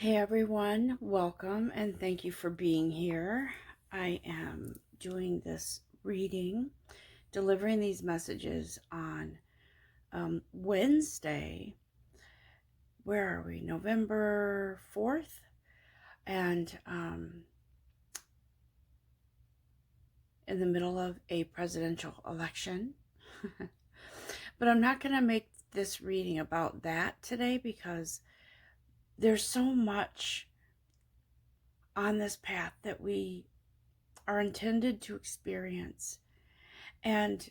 Hey everyone, welcome and thank you for being here. I am doing this reading, delivering these messages on Wednesday. Where are we? November 4th, and in the middle of a presidential election. But I'm not going to make this reading about that today because there's so much on this path that we are intended to experience. And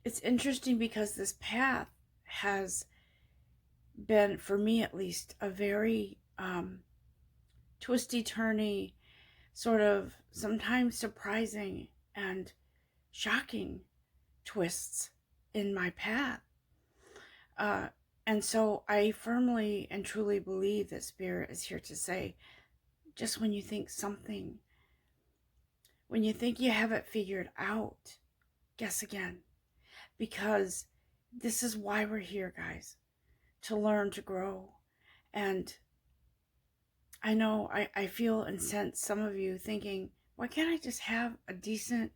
it's interesting because this path has been, for me at least, a very twisty, turny, sort of sometimes surprising and shocking twists in my path. And so I firmly and truly believe that Spirit is here to say, just when you think when you think you have it figured out, guess again. Because this is why we're here, guys, to learn, to grow. And I know I feel and sense some of you thinking, why can't I just have a decent,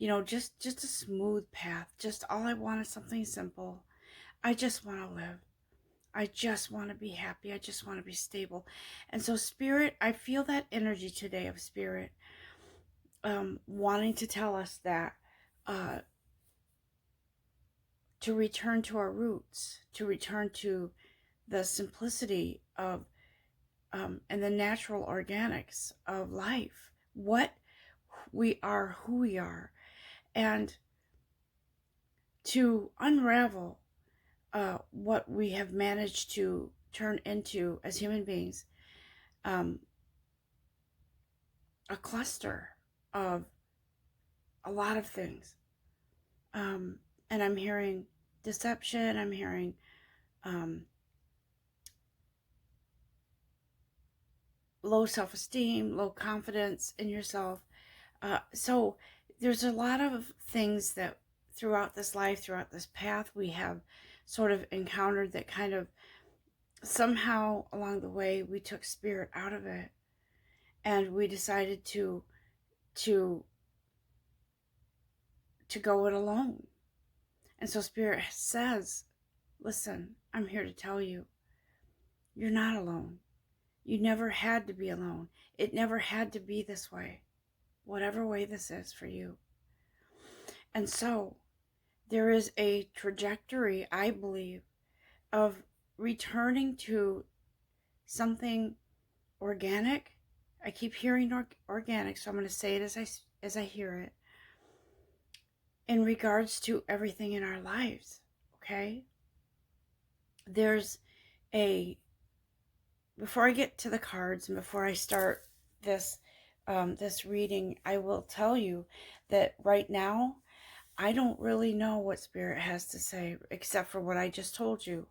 just a smooth path? Just all I want is something simple. I just want to live. I just want to be happy. I just want to be stable. And so Spirit, I feel that energy today of Spirit wanting to tell us that to return to our roots, to return to the simplicity of and the natural organics of life, what we are, who we are, and to unravel what we have managed to turn into as human beings, a cluster of a lot of things. And I'm hearing deception, I'm hearing low self-esteem, low confidence in yourself. So there's a lot of things that throughout this life, throughout this path, we have sort of encountered that kind of somehow along the way we took Spirit out of it, and we decided to go it alone. And so Spirit says, listen, I'm here to tell you, you're not alone. You never had to be alone. It never had to be this way, whatever way this is for you. And so there is a trajectory, I believe, of returning to something organic. I keep hearing organic, so I'm going to say it as I hear it. In regards to everything in our lives, okay? There's before I get to the cards and before I start this reading, I will tell you that right now, I don't really know what Spirit has to say except for what I just told you,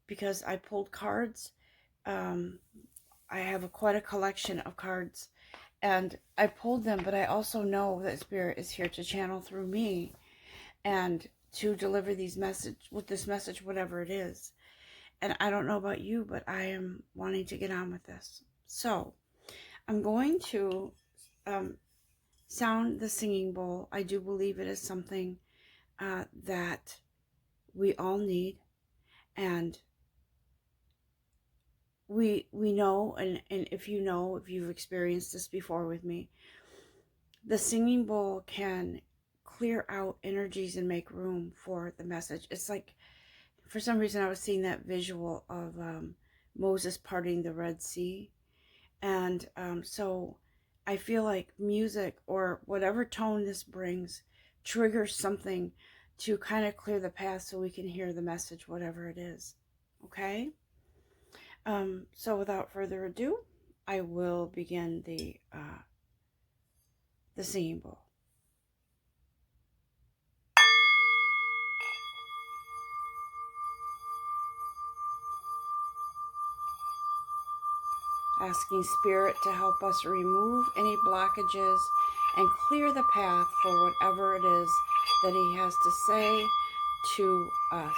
because I pulled cards. I have quite a collection of cards, and I pulled them, but I also know that Spirit is here to channel through me and to deliver this message, whatever it is. And I don't know about you, but I am wanting to get on with this. So I'm going to sound the singing bowl. I do believe it is something that we all need, and we know, and if you've experienced this before with me, the singing bowl can clear out energies and make room for the message. It's like, for some reason I was seeing that visual of Moses parting the Red Sea, and so I feel like music or whatever tone this brings triggers something to kind of clear the path so we can hear the message, whatever it is. Okay? So without further ado, I will begin the singing bowl. Asking Spirit to help us remove any blockages and clear the path for whatever it is that He has to say to us.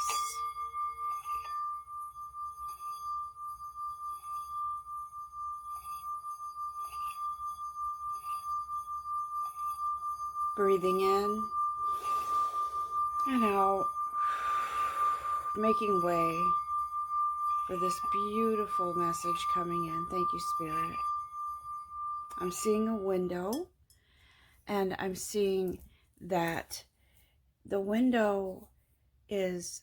Breathing in and out, making way for this beautiful message coming in. Thank you, Spirit. I'm seeing a window, and I'm seeing that the window is,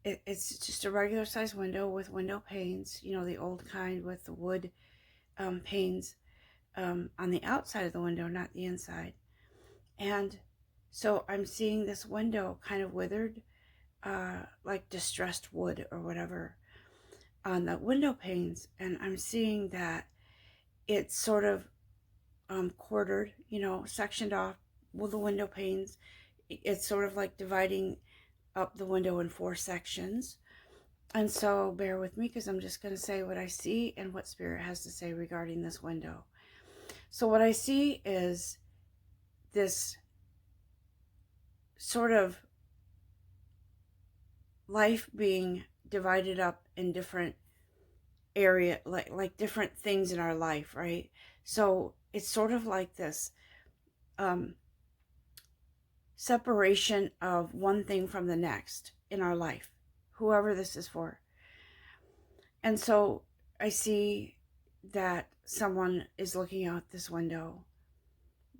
it's just a regular size window with window panes, you know, the old kind with the wood panes on the outside of the window, not the inside. And so I'm seeing this window kind of withered, like distressed wood or whatever on the window panes. And I'm seeing that it's sort of quartered, you know, sectioned off with the window panes. It's sort of like dividing up the window in 4 sections. And so bear with me, because I'm just going to say what I see and what Spirit has to say regarding this window. So what I see is this sort of life being divided up in different area, like different things in our life, right? So it's sort of like this separation of one thing from the next in our life, whoever this is for. And so I see that someone is looking out this window,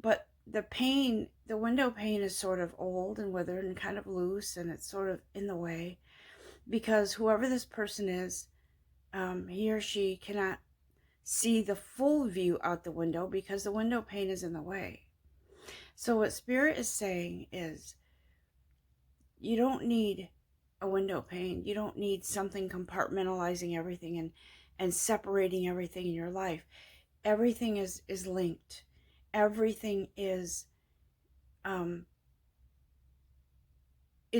but the window pane is sort of old and withered and kind of loose, and it's sort of in the way because whoever this person is, he or she cannot see the full view out the window because the window pane is in the way. So what Spirit is saying is, you don't need a window pane. You don't need something compartmentalizing everything and separating everything in your life. Everything is linked. Everything is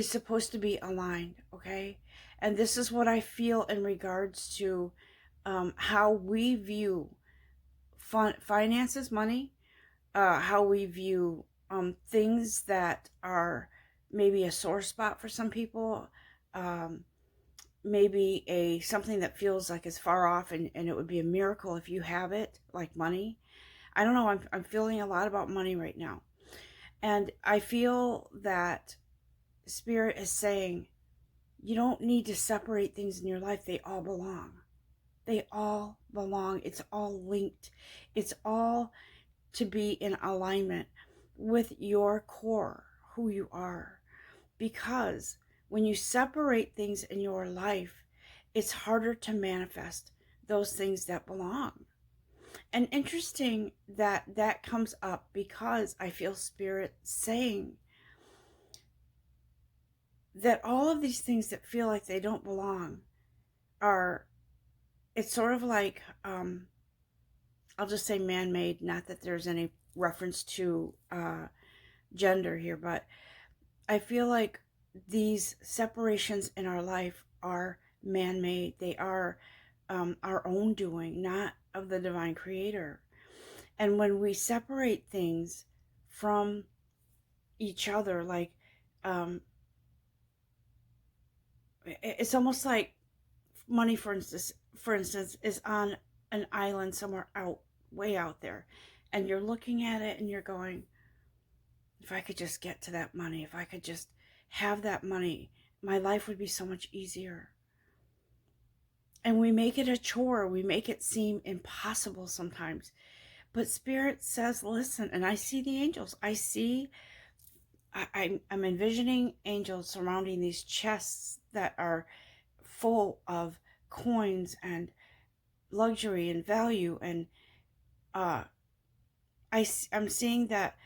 supposed to be aligned, okay? And this is what I feel in regards to how we view finances, money, how we view things that are maybe a sore spot for some people, maybe something that feels like it's far off, and it would be a miracle if you have it, like money. I don't know, I'm feeling a lot about money right now. And I feel that Spirit is saying, you don't need to separate things in your life. They all belong. They all belong. It's all linked. It's all to be in alignment with your core, who you are. Because when you separate things in your life, it's harder to manifest those things that belong. And interesting that that comes up, because I feel Spirit saying that all of these things that feel like they don't belong are, it's sort of like, I'll just say man-made, not that there's any reference to gender here, but I feel like these separations in our life are man-made. They are our own doing, not of the divine creator. And when we separate things from each other, like it's almost like money, for instance, is on an island somewhere out, way out there, and you're looking at it and you're going, if I could just get to that money, if I could just have that money, my life would be so much easier. And we make it a chore. We make it seem impossible sometimes. But Spirit says, listen, and I see the angels. I'm envisioning angels surrounding these chests that are full of coins and luxury and value. And I'm seeing that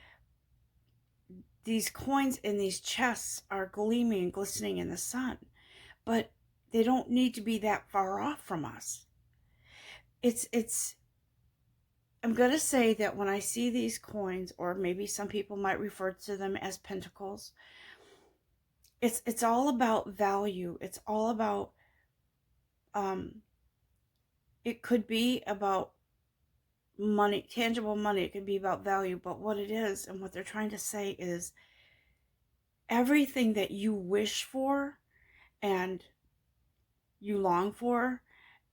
these coins in these chests are gleaming and glistening in the sun, but they don't need to be that far off from us. I'm going to say that when I see these coins, or maybe some people might refer to them as pentacles, it's all about value. It's all about, it could be about money, tangible money. It could be about value, but what it is and what they're trying to say is everything that you wish for and you long for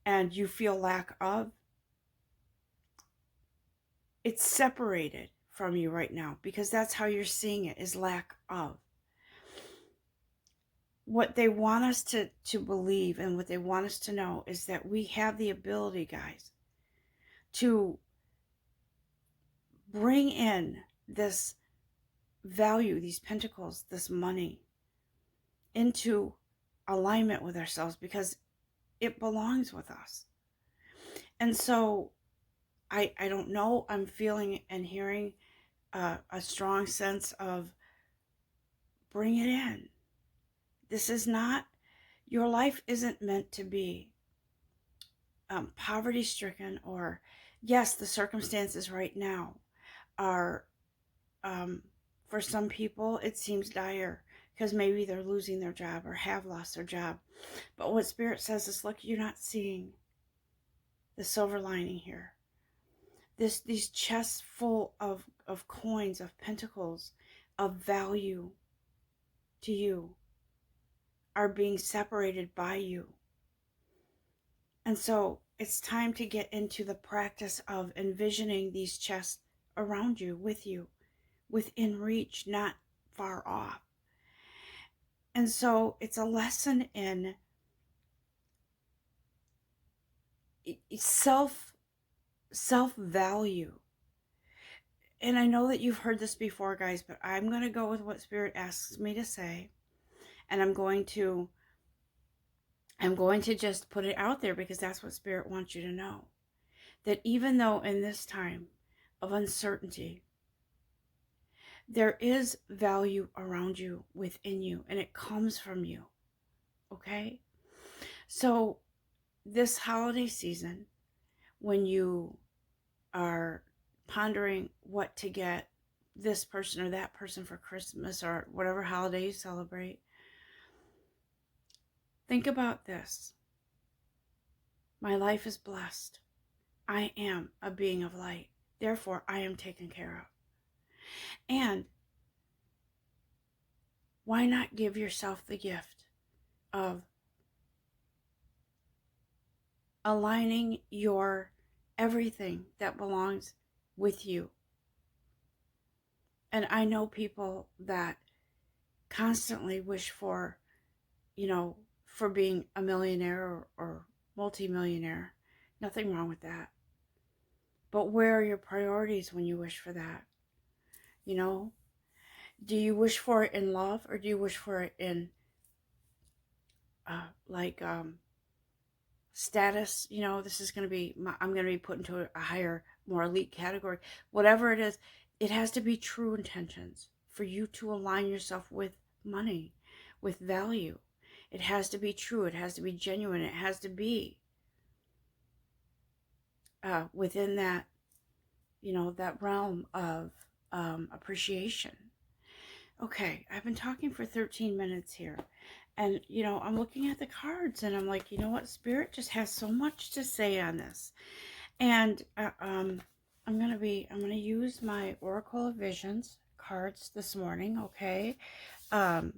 and you feel lack of, it's separated from you right now, because that's how you're seeing it, is lack of. What they want us to believe and what they want us to know is that we have the ability, guys, to bring in this value, these pentacles, this money, into alignment with ourselves, because it belongs with us. And so I don't know, I'm feeling and hearing a strong sense of bring it in. This is not, your life isn't meant to be poverty stricken, or yes, the circumstances right now are, for some people, it seems dire because maybe they're losing their job or have lost their job. But what Spirit says is, look, you're not seeing the silver lining here. These chests full of coins, of pentacles, of value to you, are being separated by you. And so it's time to get into the practice of envisioning these chests around you, with you, within reach, not far off. And so it's a lesson in self-value. And I know that you've heard this before, guys, but I'm going to go with what Spirit asks me to say. And I'm going to just put it out there, because that's what Spirit wants you to know. That even though in this time of uncertainty, there is value around you, within you, and it comes from you. Okay? So this holiday season, when you are pondering what to get this person or that person for Christmas or whatever holiday you celebrate, think about this. My life is blessed. I am a being of light. Therefore, I am taken care of. And why not give yourself the gift of aligning your everything that belongs with you? And I know people that constantly wish for, for being a millionaire or multimillionaire. Nothing wrong with that. But where are your priorities when you wish for that? Do you wish for it in love, or do you wish for it in status? This is going to be, I'm going to be put into a higher, more elite category. Whatever it is, it has to be true intentions for you to align yourself with money, with value. It has to be true. It has to be genuine. It has to be within that, that realm of appreciation. Okay, I've been talking for 13 minutes here. And, I'm looking at the cards and I'm like, you know what? Spirit just has so much to say on this. And I'm going to use my Oracle of Visions cards this morning, okay? I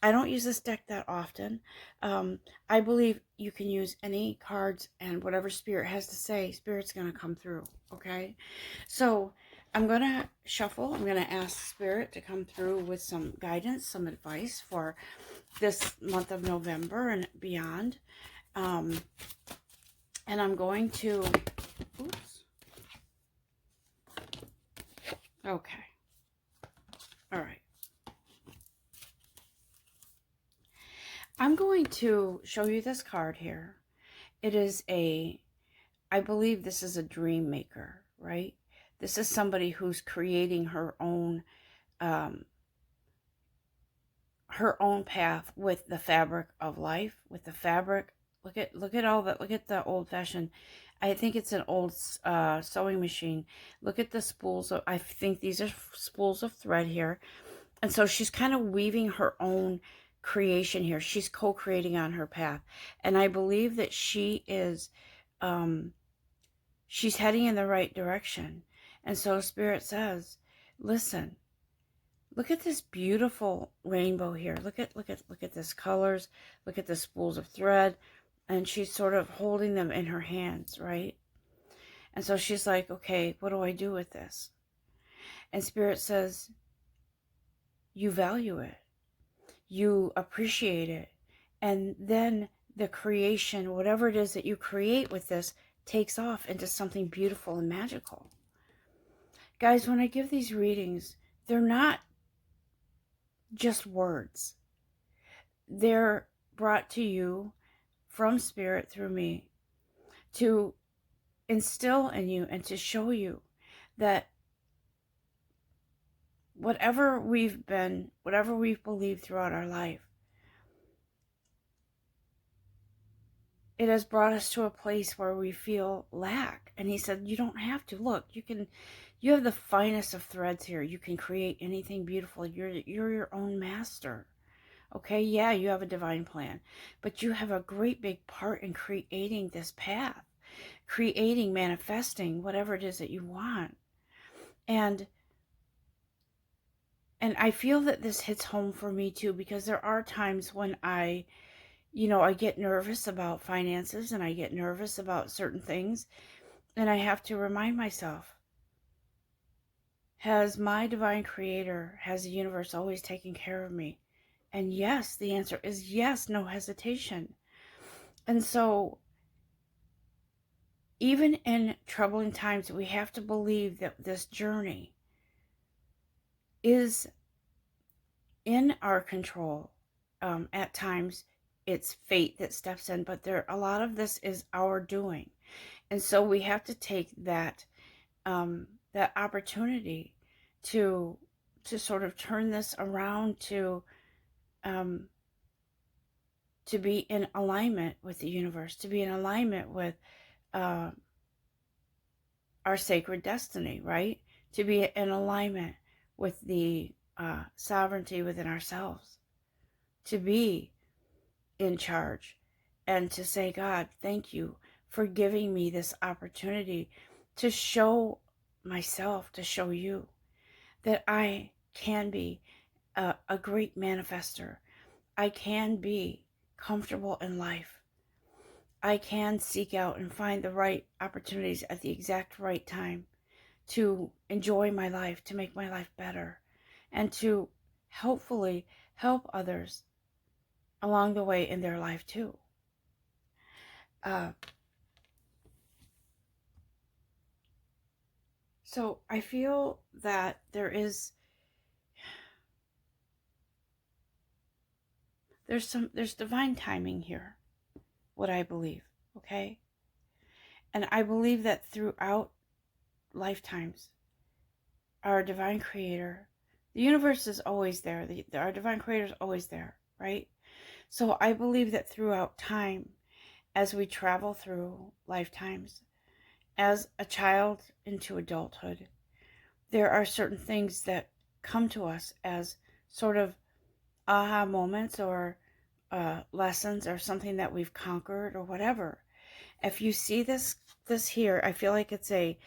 don't use this deck that often. I believe you can use any cards, and whatever Spirit has to say, Spirit's going to come through, okay? So I'm going to shuffle. I'm going to ask Spirit to come through with some guidance, some advice for this month of November and beyond. And I'm going to, oops. Okay. All right. I'm going to show you this card here. It is I believe this is a dream maker, right? This is somebody who's creating her own path with the fabric of life, with the fabric. Look at all that. Look at the old fashioned. I think it's an old sewing machine. Look at the spools. I think these are spools of thread here. And so she's kind of weaving her own creation here. She's co-creating on her path. And I believe that she is, she's heading in the right direction. And so Spirit says, listen, look at this beautiful rainbow here. Look at this colors. Look at the spools of thread. And she's sort of holding them in her hands, right? And so she's like, okay, what do I do with this? And Spirit says, you value it. You appreciate it. And then the creation, whatever it is that you create with this, takes off into something beautiful and magical. Guys, when I give these readings, they're not just words. They're brought to you from Spirit through me to instill in you and to show you that whatever we've believed throughout our life, it has brought us to a place where we feel lack. And he said, you don't have to. Look, you have the finest of threads here. You can create anything beautiful. You're your own master. Okay, yeah, you have a divine plan, but you have a great big part in creating this path, creating, manifesting, whatever it is that you want. And I feel that this hits home for me too, because there are times when I get nervous about finances and I get nervous about certain things. And I have to remind myself, has my divine creator, has the universe always taken care of me? And yes, the answer is yes, no hesitation. And so even in troubling times, we have to believe that this journey is in our control. At times, it's fate that steps in, but a lot of this is our doing. And so we have to take that opportunity to sort of turn this around, to be in alignment with the universe, to be in alignment with our sacred destiny, right? To be in alignment with the sovereignty within ourselves, to be in charge, and to say, God, thank you for giving me this opportunity to show myself, to show you that I can be a great manifester. I can be comfortable in life. I can seek out and find the right opportunities at the exact right time to enjoy my life, to make my life better, and to hopefully help others along the way in their life too. So I feel that there's divine timing here, what I believe, okay? And I believe that throughout lifetimes, our divine creator, the universe is always there. Our divine creator is always there, right? So I believe that throughout time, as we travel through lifetimes, as a child into adulthood, there are certain things that come to us as sort of aha moments, or lessons, or something that we've conquered or whatever. If you see this here, I feel like it's a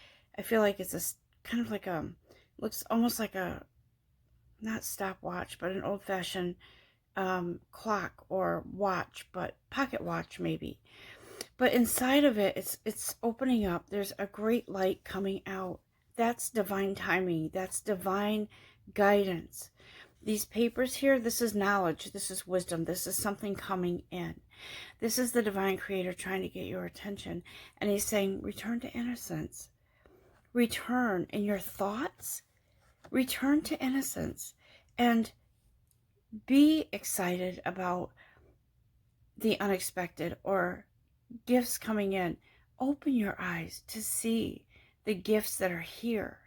kind of like looks almost like a, not stopwatch, but an old-fashioned clock or watch, but pocket watch maybe. But inside of it, it's opening up. There's a great light coming out. That's divine timing. That's divine guidance. These papers here, this is knowledge. This is wisdom. This is something coming in. This is the divine creator trying to get your attention. And he's saying, return to innocence. Return in your thoughts. Return to innocence. And be excited about the unexpected or gifts coming in. Open your eyes to see the gifts that are here.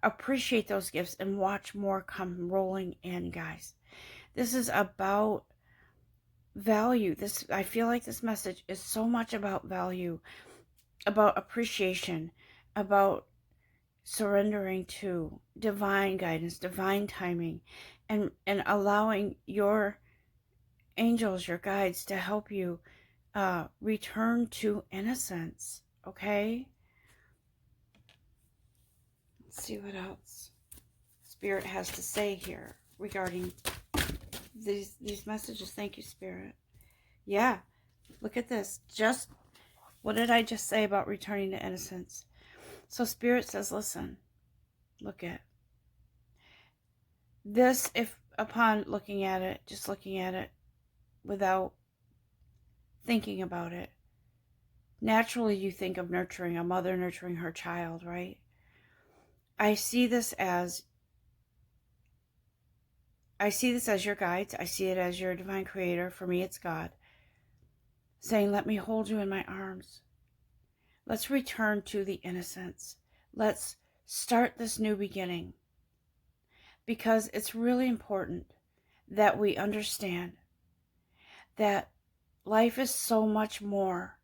Appreciate those gifts and watch more come rolling in, guys. This is about value. I feel like this message is so much about value, about appreciation, about surrendering to divine guidance, divine timing, and allowing your angels, your guides, to help you return to innocence. Okay? Let's see what else Spirit has to say here regarding these messages. Thank you, Spirit. Yeah, look at this. What did I just say about returning to innocence? So Spirit says, listen, look at this. If upon looking at it, just looking at it without thinking about it, naturally you think of nurturing, a mother nurturing her child, right? I see this as your guides. I see it as your divine creator. For me, it's God saying, let me hold you in my arms. Let's return to the innocence. Let's start this new beginning, because it's really important that we understand that life is so much more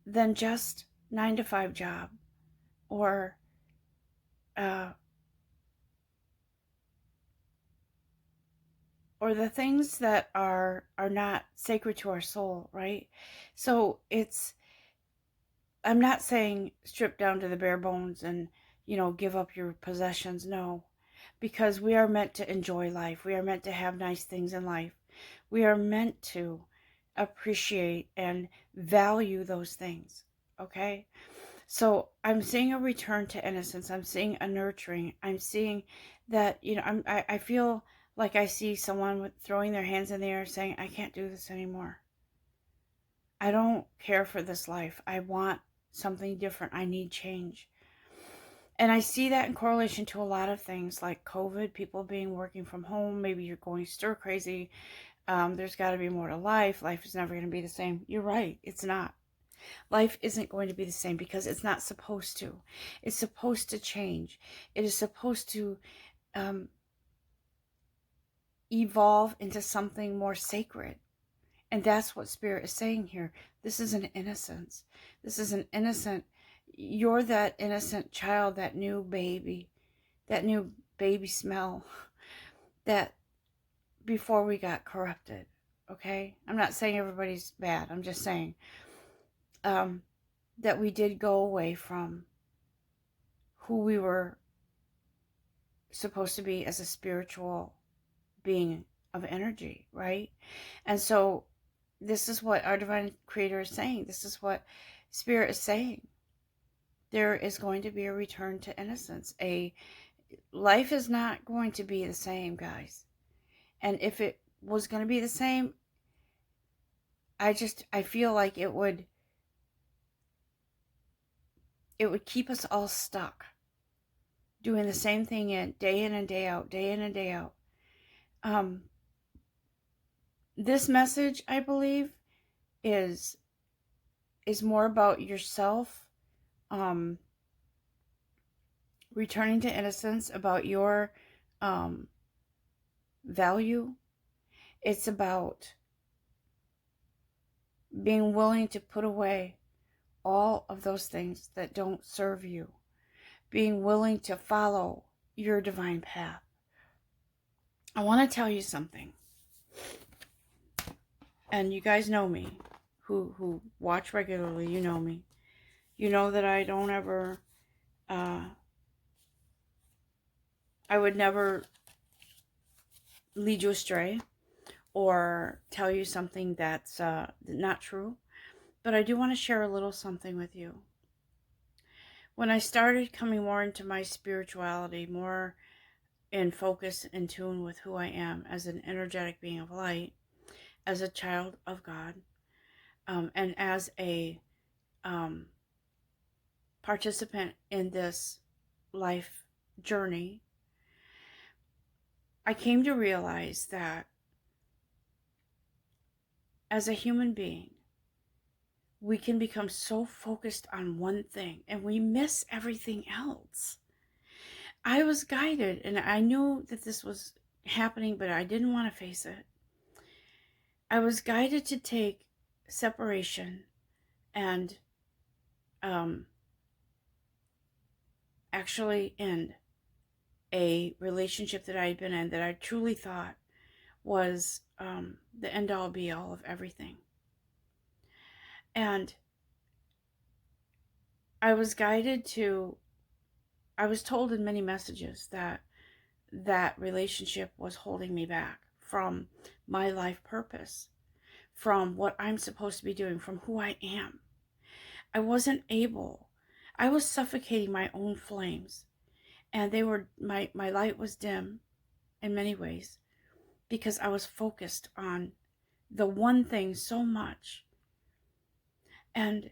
than just 9-to-5 job or the things that are not sacred to our soul, right? So I'm not saying strip down to the bare bones and, give up your possessions. No, because we are meant to enjoy life. We are meant to have nice things in life. We are meant to appreciate and value those things. Okay? So I'm seeing a return to innocence. I'm seeing a nurturing. I'm seeing that, I feel like I see someone throwing their hands in the air saying, I can't do this anymore. I don't care for this life. I want something different. I need change. And I see that in correlation to a lot of things like COVID, people working from home. Maybe you're going stir crazy. There's got to be more to life. Life is never going to be the same. You're right. It's not. Life isn't going to be the same because it's not supposed to. It's supposed to change. It is supposed to evolve into something more sacred. And that's what Spirit is saying here. This is an innocence. This is an innocent. You're that innocent child, that new baby smell that before we got corrupted. Okay? I'm not saying everybody's bad. I'm just saying that we did go away from who we were supposed to be as a spiritual being of energy, right? And so this is what our divine creator is saying. This is what Spirit is saying. There is going to be a return to innocence. Life is not going to be the same, guys. And if it was going to be the same, I feel like it would keep us all stuck doing the same thing day in and day out, day in and day out. This message, I believe, is more about yourself, returning to innocence, about your value. It's about being willing to put away all of those things that don't serve you, being willing to follow your divine path. I want to tell you something, and you guys know me, who watch regularly. You know me. You know that I don't ever, I would never lead you astray or tell you something that's not true. But I do want to share a little something with you. When I started coming more into my spirituality, more in focus, in tune with who I am as an energetic being of light, as a child of God, and as a participant in this life journey, I came to realize that as a human being, we can become so focused on one thing and we miss everything else. I was guided, and I knew that this was happening, but I didn't want to face it. I was guided to take separation and actually end a relationship that I had been in that I truly thought was the end all be all of everything. And I was told in many messages that that relationship was holding me back from my life purpose, from what I'm supposed to be doing, from who I am. I wasn't able I was suffocating my own flames, and they were my light was dim in many ways because I was focused on the one thing so much. And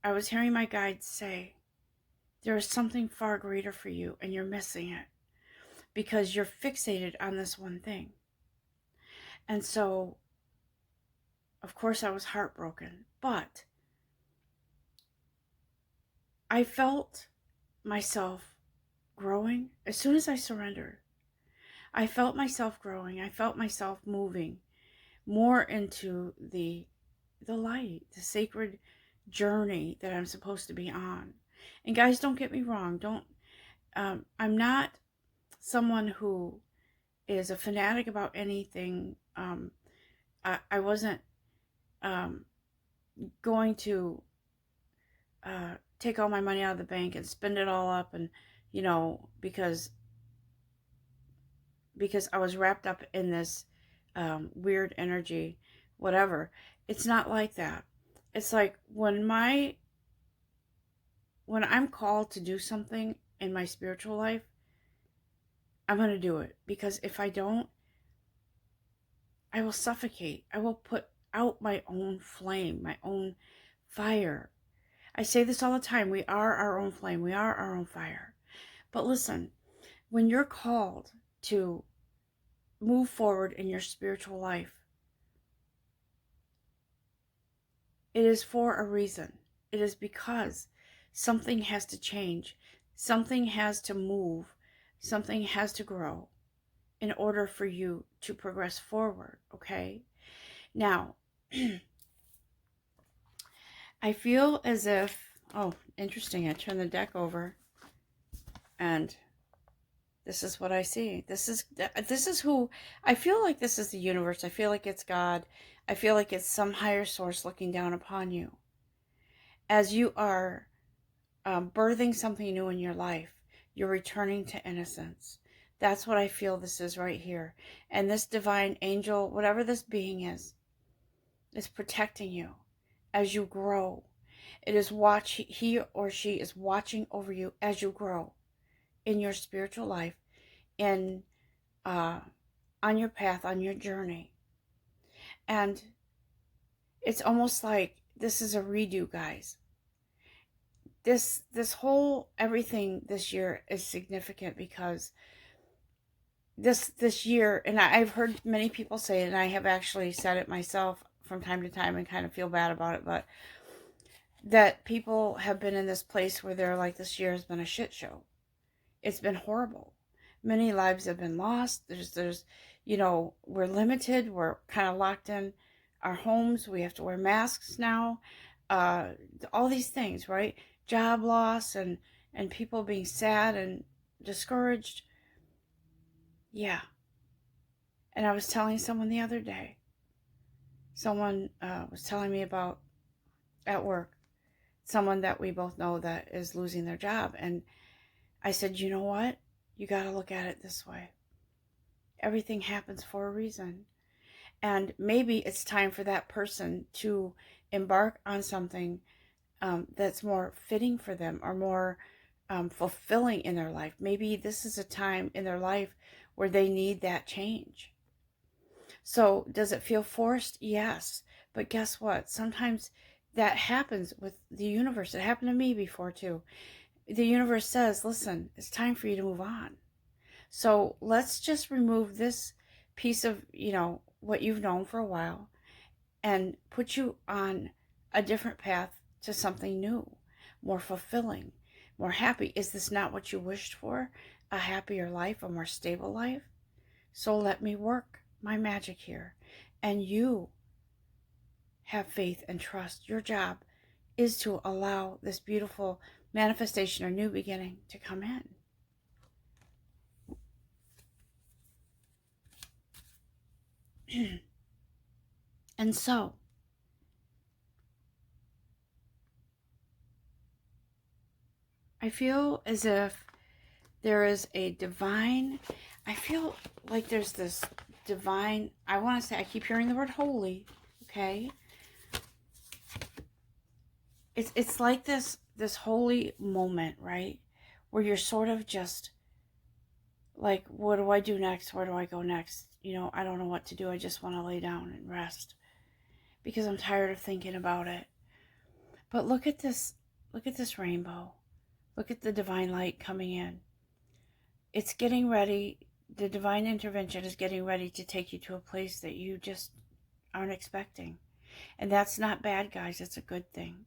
I was hearing my guides say, there is something far greater for you, and you're missing it because you're fixated on this one thing. And so, of course, I was heartbroken, but I felt myself growing as soon as I surrendered. I felt myself growing. I felt myself moving more into the light, the sacred journey that I'm supposed to be on. And guys, don't get me wrong. I'm not someone who is a fanatic about anything. I wasn't going to take all my money out of the bank and spend it all up, and because I was wrapped up in this weird energy, whatever. It's not like that. It's like when I'm called to do something in my spiritual life, I'm going to do it, because if I don't, I will suffocate. I will put out my own flame, my own fire. I say this all the time. We are our own flame. We are our own fire. But listen, when you're called to move forward in your spiritual life, it is for a reason. It is because something has to change. Something has to move. Something has to grow in order for you to progress forward, okay? Now, I feel as if, oh, interesting, I turned the deck over, and this is what I see. This is who, I feel like this is the universe. I feel like it's God. I feel like it's some higher source looking down upon you. As you are birthing something new in your life, you're returning to innocence. That's what I feel this is right here. And this divine angel, whatever this being is protecting you as you grow. It is he or she is watching over you as you grow in your spiritual life, in on your path, on your journey. And it's almost like this is a redo, guys. This whole everything this year is significant because this year, and I've heard many people say it, and I have actually said it myself from time to time and kind of feel bad about it, but that people have been in this place where they're like, this year has been a shit show. It's been horrible. Many lives have been lost. There's we're limited. We're kind of locked in our homes. We have to wear masks now. All these things, right? Job loss and people being sad and discouraged. Yeah. And I was telling someone the other day, someone was telling me about at work, someone that we both know that is losing their job. And I said, you know what? You got to look at it this way. Everything happens for a reason. And maybe it's time for that person to embark on something that's more fitting for them or more fulfilling in their life. Maybe this is a time in their life where they need that change. So does it feel forced? Yes. But guess what? Sometimes that happens with the universe. It happened to me before too. The universe says, listen, it's time for you to move on. So let's just remove this piece of, what you've known for a while and put you on a different path to something new, more fulfilling, more happy. Is this not what you wished for? A happier life, a more stable life? So let me work my magic here. And you have faith and trust. Your job is to allow this beautiful manifestation or new beginning to come in. And so, I feel as if there is a divine, I feel like there's this divine, I want to say, I keep hearing the word holy, okay? it's like this holy moment, right? Where you're sort of just like, what do I do next? Where do I go next? I don't know what to do. I just want to lay down and rest because I'm tired of thinking about it. But look at this. Look at this rainbow. Look at the divine light coming in. It's getting ready. The divine intervention is getting ready to take you to a place that you just aren't expecting. And that's not bad, guys. It's a good thing.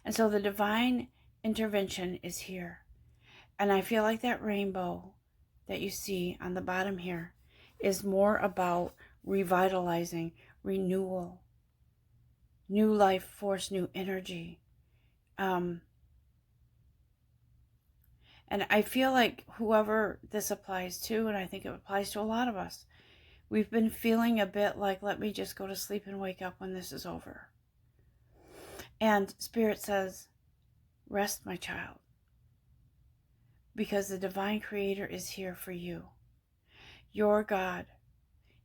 And so the divine intervention is here. And I feel like that rainbow that you see on the bottom here is more about revitalizing, renewal, new life force, new energy. And I feel like whoever this applies to, and I think it applies to a lot of us, we've been feeling a bit like, let me just go to sleep and wake up when this is over. And Spirit says, rest, my child, because the divine creator is here for you. Your God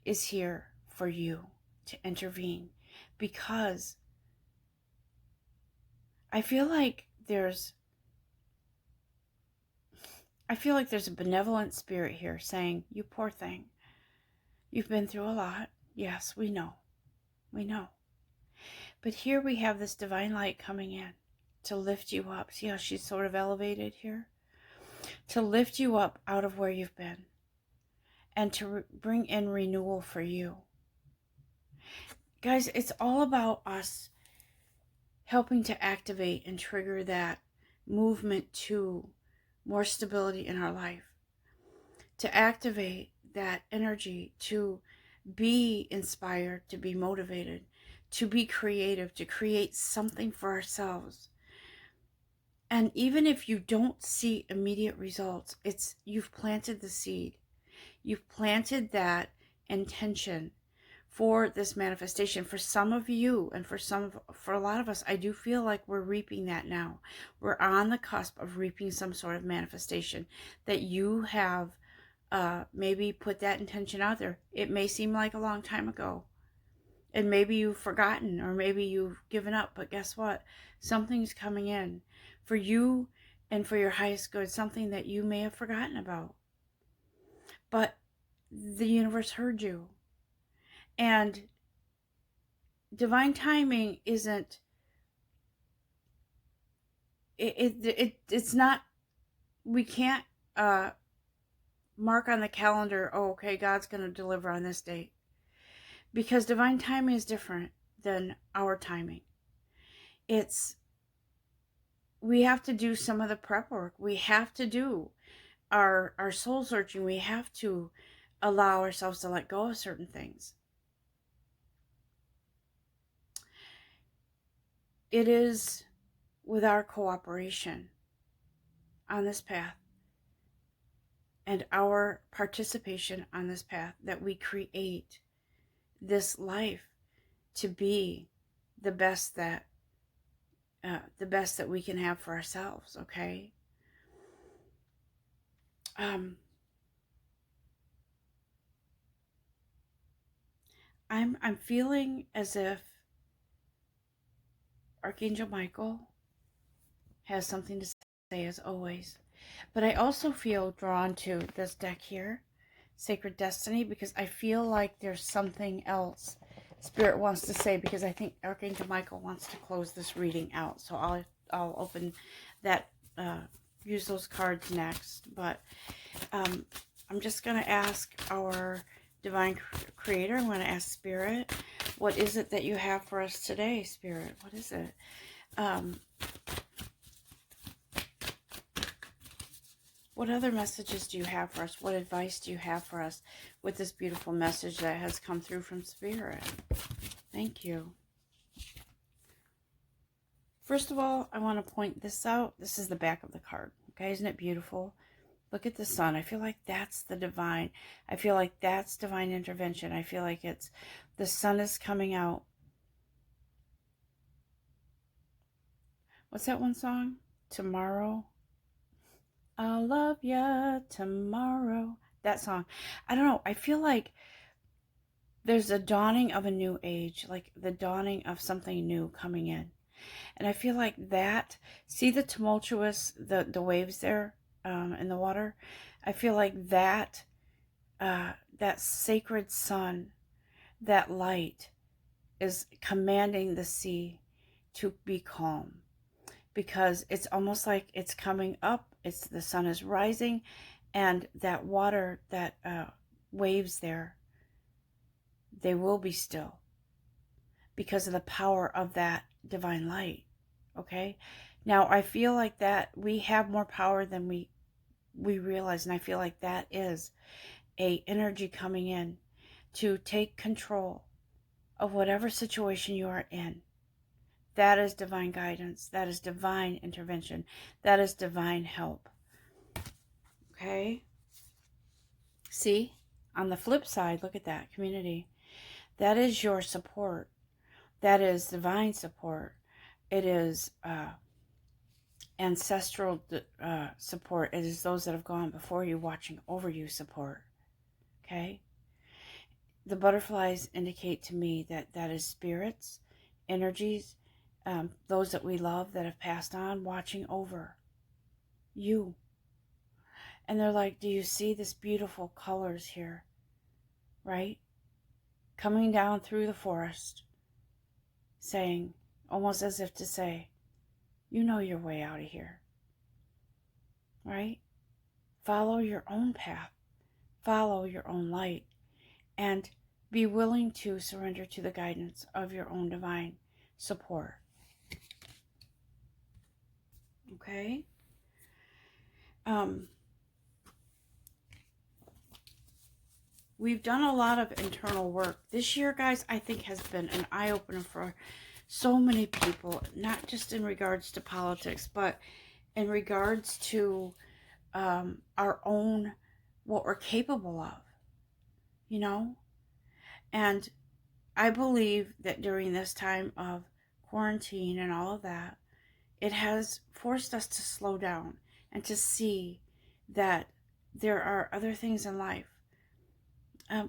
is here for you to intervene, because I feel like there's a benevolent spirit here saying, you poor thing, you've been through a lot. Yes, we know. But here we have this divine light coming in to lift you up. See how she's sort of elevated here? To lift you up out of where you've been and to bring in renewal for you. Guys, it's all about us helping to activate and trigger that movement to more stability in our life, to activate that energy, to be inspired, to be motivated, to be creative, to create something for ourselves. And even if you don't see immediate results, you've planted the seed. You've planted that intention for this manifestation. For some of you, and for a lot of us, I do feel like we're reaping that now. We're on the cusp of reaping some sort of manifestation that you have maybe put that intention out there. It may seem like a long time ago, and maybe you've forgotten, or maybe you've given up, but guess what? Something's coming in for you and for your highest good, something that you may have forgotten about. But the universe heard you. And divine timing isn't, it's not, we can't mark on the calendar, oh, okay, God's going to deliver on this date. Because divine timing is different than our timing. We have to do some of the prep work. We have to do our soul searching. We have to allow ourselves to let go of certain things. It is with our cooperation on this path and our participation on this path that we create this life to be the best that we can have for ourselves. Okay. I'm feeling as if Archangel Michael has something to say, as always. But I also feel drawn to this deck here, Sacred Destiny, because I feel like there's something else Spirit wants to say, because I think Archangel Michael wants to close this reading out. So I'll open that, use those cards next. But I'm just going to ask our Divine Creator, I'm going to ask Spirit, what is it that you have for us today, Spirit? What is it? What other messages do you have for us? What advice do you have for us with this beautiful message that has come through from Spirit? Thank you. First of all, I want to point this out. This is the back of the card. Okay, isn't it beautiful? Look at the sun. I feel like that's the divine. I feel like that's divine intervention. I feel like the sun is coming out. What's that one song? Tomorrow. I'll love ya tomorrow. That song. I don't know. I feel like there's a dawning of a new age, like the dawning of something new coming in. And I feel like that, see the tumultuous, the waves there in the water? I feel like that, that sacred sun, that light is commanding the sea to be calm, because it's almost like it's coming up. It's the sun is rising, and that water, that waves there, they will be still because of the power of that divine light. Okay, now I feel like that we have more power than we realize, and I feel like that is a energy coming in to take control of whatever situation you are in. That is divine guidance. That is divine intervention. That is divine help. Okay? See? On the flip side, look at that, community. That is your support. That is divine support. It is ancestral support. It is those that have gone before you, watching over you, support. Okay? The butterflies indicate to me that that is spirits, energies, those that we love that have passed on, watching over you. And they're like, do you see this beautiful colors here? Right? Coming down through the forest, saying, almost as if to say, you know your way out of here. Right? Follow your own path. Follow your own light. And be willing to surrender to the guidance of your own divine support. Okay? We've done a lot of internal work. This year, guys, I think has been an eye-opener for so many people, not just in regards to politics, but in regards to our own, what we're capable of, you know? And I believe that during this time of quarantine and all of that, it has forced us to slow down and to see that there are other things in life.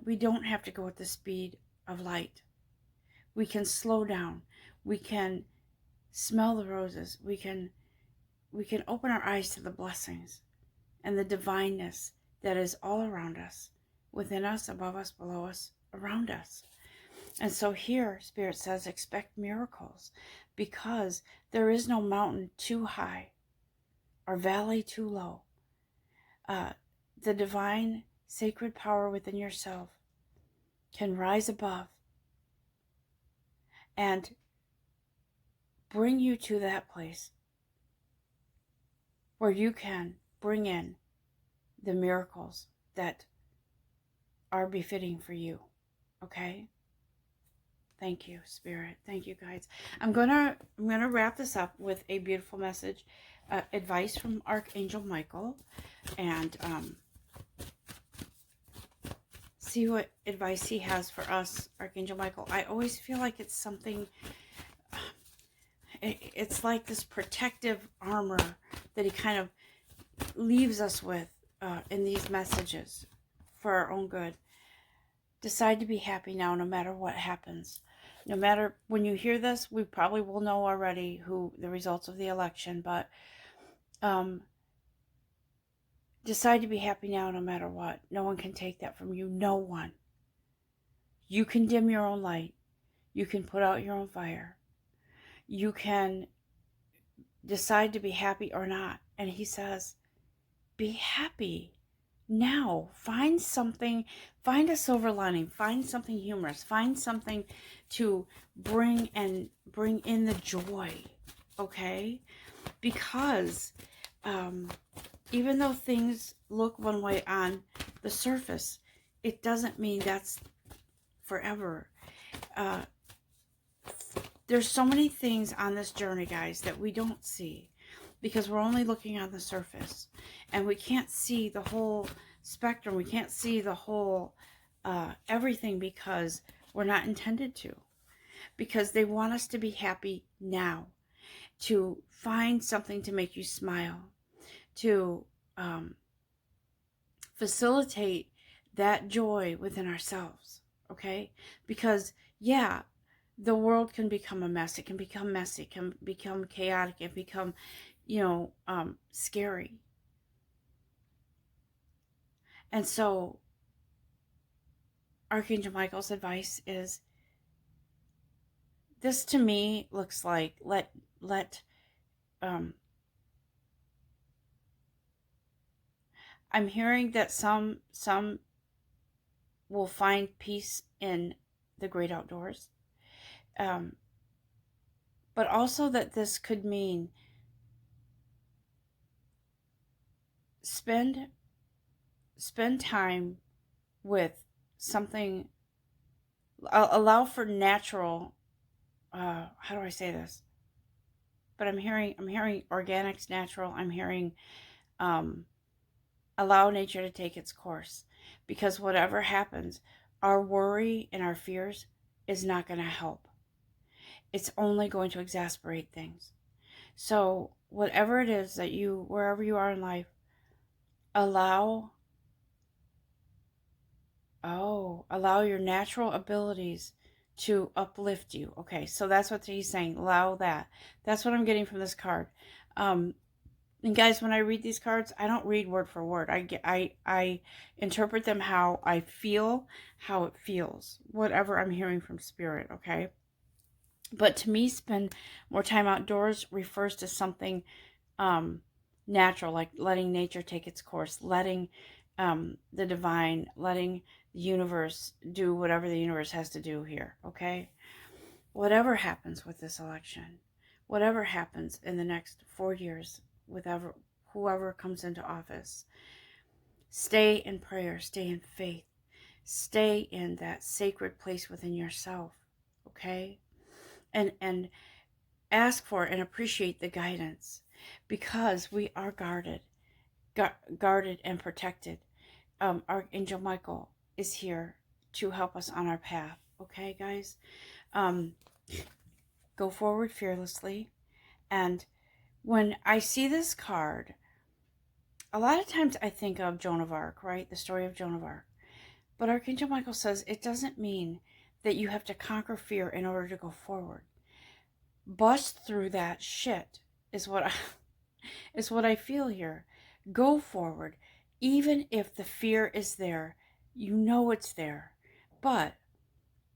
We don't have to go at the speed of light. We can slow down. We can smell the roses. We can open our eyes to the blessings and the divineness that is all around us, within us, above us, below us, around us. And so here, Spirit says, expect miracles, because there is no mountain too high or valley too low. The divine sacred power within yourself can rise above and bring you to that place where you can bring in the miracles that are befitting for you. Okay? Thank you, Spirit. Thank you, guys. I'm gonna wrap this up with a beautiful message, advice from Archangel Michael, and see what advice he has for us, Archangel Michael. I always feel like it's something, it's like this protective armor that he kind of leaves us with in these messages for our own good. Decide to be happy now, no matter what happens. No matter, when you hear this, we probably will know already who the results of the election, but decide to be happy now, no matter what. No one can take that from you. No one. You can dim your own light. You can put out your own fire. You can decide to be happy or not. And he says, be happy now. Find something, find a silver lining, find something humorous, find something to bring in the joy, okay? Because even though things look one way on the surface, it doesn't mean that's forever. There's so many things on this journey, guys, that we don't see because we're only looking on the surface, and we can't see the whole spectrum. We can't see the whole everything, because we're not intended to, because they want us to be happy now, to find something to make you smile, to facilitate that joy within ourselves, okay? Because, yeah, the world can become a mess. It can become messy. It can become chaotic. It can become, scary. And so Archangel Michael's advice is, this to me looks like let um I'm hearing that some will find peace in the great outdoors. Um, but also that this could mean spend time with something, allow for natural, how do I say this? But I'm hearing organics, natural. I'm hearing um, allow nature to take its course, because whatever happens, our worry and our fears is not going to help. It's only going to exasperate things. So whatever it is that you, wherever you are in life, allow, allow your natural abilities to uplift you. Okay, so that's what he's saying. Allow that. That's what I'm getting from this card. And guys, when I read these cards, I don't read word for word. I interpret them how I feel, how it feels, whatever I'm hearing from spirit. Okay. But to me, spend more time outdoors refers to something natural, like letting nature take its course, letting the divine, letting the universe do whatever the universe has to do here. Okay. Whatever happens with this election, whatever happens in the next 4 years, with whoever comes into office, stay in prayer, stay in faith, stay in that sacred place within yourself. Okay. And ask for and appreciate the guidance, because we are guarded and protected. Archangel Michael is here to help us on our path. Okay, guys? Go forward fearlessly. And when I see this card, a lot of times I think of Joan of Arc, right? The story of Joan of Arc. But Archangel Michael says it doesn't mean that you have to conquer fear in order to go forward. Bust through that shit is what I feel here. Go forward. Even if the fear is there, you know it's there. But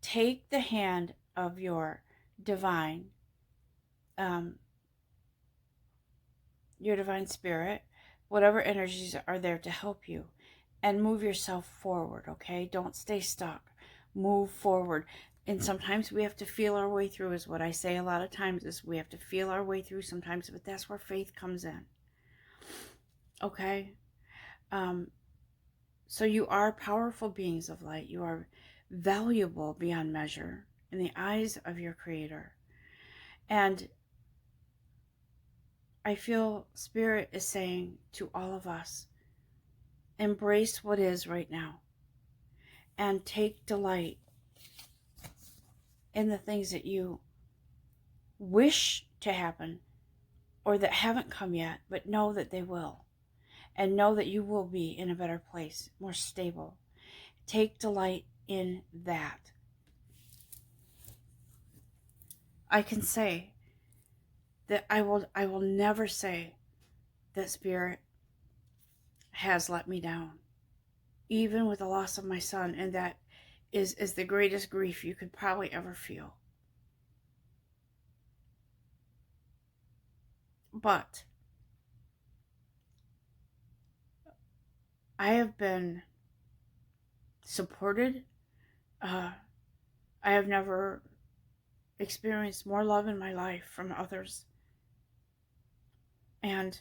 take the hand of your divine, um, your divine spirit, whatever energies are there to help you, and move yourself forward, okay? Don't stay stuck. Move forward. And sometimes we have to feel our way through, is what I say a lot of times, is we have to feel our way through sometimes, but that's where faith comes in. Okay? So you are powerful beings of light. You are valuable beyond measure in the eyes of your Creator. And I feel Spirit is saying to all of us, embrace what is right now and take delight in the things that you wish to happen or that haven't come yet, but know that they will. And know that you will be in a better place, more stable. Take delight in that. I can say that I will never say that Spirit has let me down, even with the loss of my son, and that is the greatest grief you could probably ever feel. But I have been supported. I have never experienced more love in my life from others. And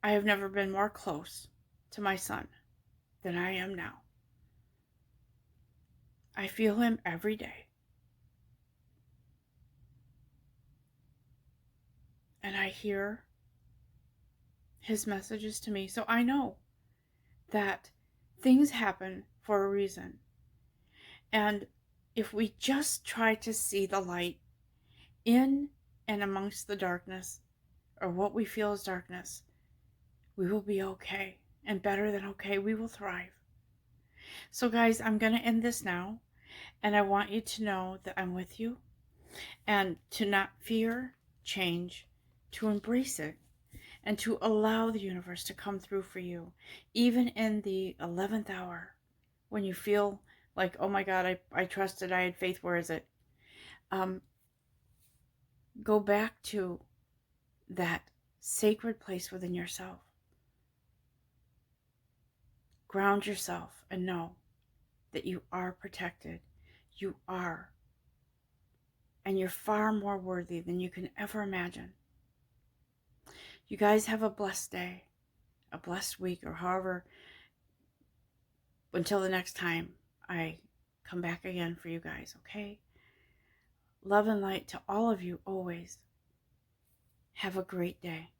I have never been more close to my son than I am now. I feel him every day. And I hear his messages to me. So I know that things happen for a reason. And if we just try to see the light in and amongst the darkness, or what we feel is darkness, we will be okay. And better than okay, we will thrive. So guys, I'm going to end this now. And I want you to know that I'm with you, and to not fear change, to embrace it, and to allow the universe to come through for you, even in the 11th hour when you feel like, oh my God, I trusted, I had faith, where is it? Go back to that sacred place within yourself. Ground yourself and know that you are protected. You are. And you're far more worthy than you can ever imagine. You guys have a blessed day, a blessed week, or however, until the next time I come back again for you guys, okay? Love and light to all of you always. Have a great day.